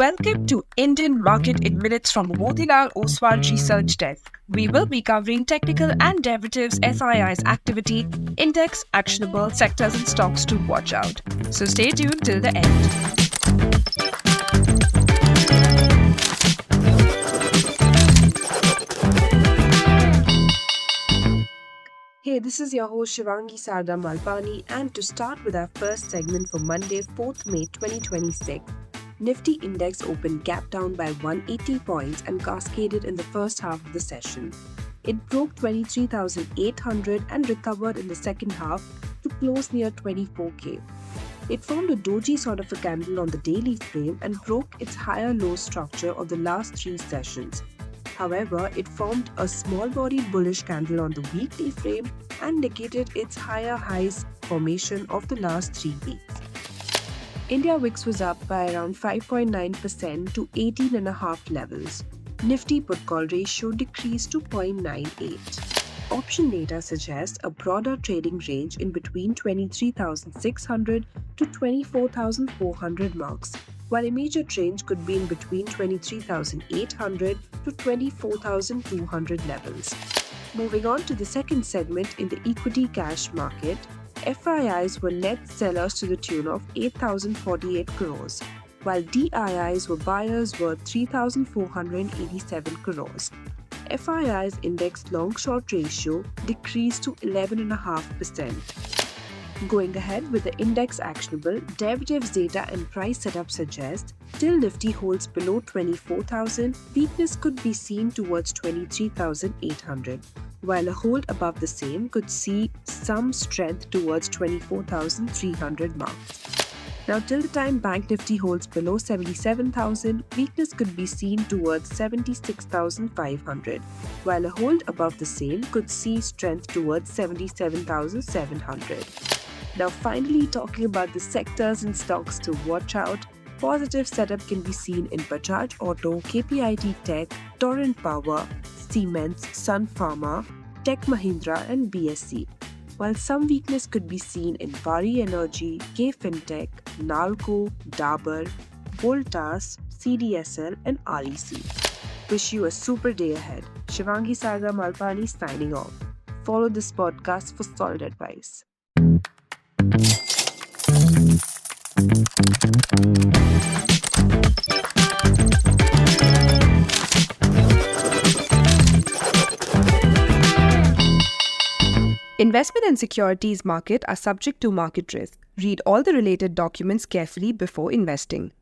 Welcome to Indian Market in Minutes from Motilal Oswal Research Desk. We will be covering technical and derivatives SII's activity, index, actionable sectors and stocks to watch out. So stay tuned till the end. Hey, this is your host Shivangi Sarda Malpani, and to start with our first segment for Monday, 4th May 2026, Nifty index opened gap down by 180 points and cascaded in the first half of the session. It broke 23,800 and recovered in the second half to close near 24K. It formed a doji sort of a candle on the daily frame and broke its higher-low structure of the last three sessions. However, it formed a small-bodied bullish candle on the weekly frame and negated its higher highs formation of the last 3 weeks. India VIX was up by around 5.9% to 18.5 levels. Nifty put-call ratio decreased to 0.98. Option data suggests a broader trading range in between 23,600 to 24,400 marks, while a major range could be in between 23,800 to 24,200 levels. Moving on to the second segment in the equity cash market, FIIs were net sellers to the tune of 8,048 crores, while DIIs were buyers worth 3,487 crores. FII's index long-short ratio decreased to 11.5%. Going ahead with the index actionable, derivatives data and price setup suggest till Nifty holds below 24,000, weakness could be seen towards 23,800, while a hold above the same could see some strength towards 24,300 marks. Now till the time Bank Nifty holds below 77,000, weakness could be seen towards 76,500, while a hold above the same could see strength towards 77,700. Now finally talking about the sectors and stocks to watch out, positive setup can be seen in Bajaj Auto, KPIT Tech, Torrent Power, Siemens, Sun Pharma, Tech Mahindra and BSC, while some weakness could be seen in Vari Energy, K Fintech, Nalco, Dabur, Voltas, CDSL and REC. Wish you a super day ahead. Shivangi Sarda Malpani signing off. Follow this podcast for solid advice. Investment and securities market are subject to market risk. Read all the related documents carefully before investing.